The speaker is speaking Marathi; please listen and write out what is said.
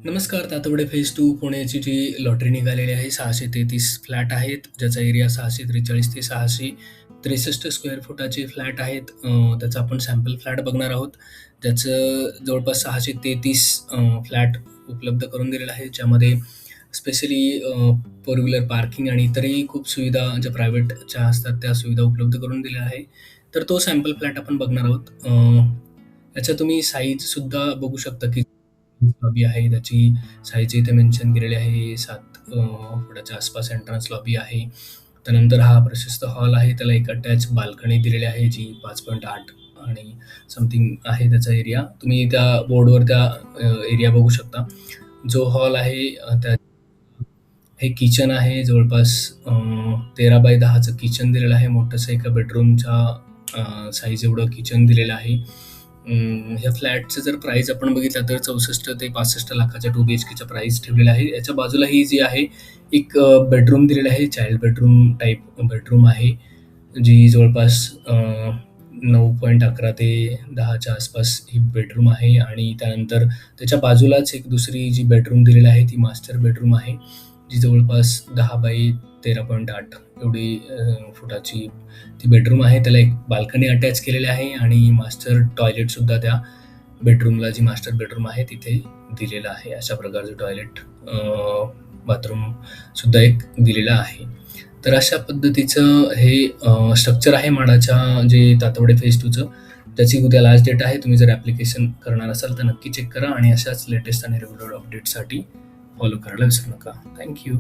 नमस्कार. तातवडे फेज 2 पुण्याची जी लॉटरी निघालेली आहे 633 फ्लॅट आहेत, ज्याचा एरिया 643 ते 663 स्क्वेअर फुटाचे फ्लॅट आहेत. त्याचा आपण सॅम्पल फ्लॅट बघणार आहोत. ज्याचं जवळपास 633 फ्लॅट उपलब्ध करून दिलेला आहे, ज्यामध्ये स्पेशली फोर व्हीलर पार्किंग आणि इतरही खूप सुविधा ज्या प्रायव्हेटच्या असतात त्या सुविधा उपलब्ध करून दिलेल्या आहे. तर तो सॅम्पल फ्लॅट आपण बघणार आहोत. याच्या तुम्ही साईजसुद्धा बघू शकता, की लॉबी आहे, त्याची साईज इथे मेन्शन केलेली आहे. 7 फुटाच्या आसपास एंट्रन्स लॉबी आहे. त्यानंतर हा प्रशस्त हॉल आहे. त्याला एक अटॅच बाल्कनी दिलेली आहे, जी 5.8 आणि समथिंग आहे त्याचा एरिया. तुम्ही त्या बोर्डवर त्या एरिया बघू शकता. जो हॉल आहे त्या हे किचन आहे. जवळपास 13 बाय 10चं किचन दिलेलं आहे. मोठंसं एका बेडरूमच्या साईज एवढं किचन दिलेलं आहे. ह्या फ्लॅटचं जर प्राईस आपण बघितलं तर 64 ते 65 लाखाच्या 2 बीएचकेच्या प्राईस ठेवलेल्या आहे. याच्या बाजूला ही जी आहे एक बेडरूम दिलेली आहे. चाइल्ड बेडरूम टाइप बेडरूम आहे, जी जवळपास 9.11 ते 10च्या आसपास ही बेडरूम आहे आणि त्यानंतर त्याच्या बाजूलाच एक दुसरी जी बेडरूम दिलेली आहे ती मास्टर बेडरूम आहे, जी जवळपास 10 बाय 13.8 एवढी फुटाची ती बेडरूम आहे. त्याला एक बाल्कनी अटॅच केलेली आहे आणि मास्टर टॉयलेटसुद्धा त्या बेडरूमला, जी मास्टर बेडरूम आहे तिथे दिलेलं आहे. अशा प्रकारचं टॉयलेट बाथरूमसुद्धा एक दिलेलं आहे. तर अशा पद्धतीचं हे स्ट्रक्चर आहे माडाच्या जे तातवडे फेज 2चं. त्याची उद्या लास्ट डेट आहे. तुम्ही जर ॲप्लिकेशन करणार असाल तर नक्की चेक करा आणि अशाच लेटेस्ट आणि रेग्युलर अपडेटसाठी फॉलो करायला विसरू नका. Thank you.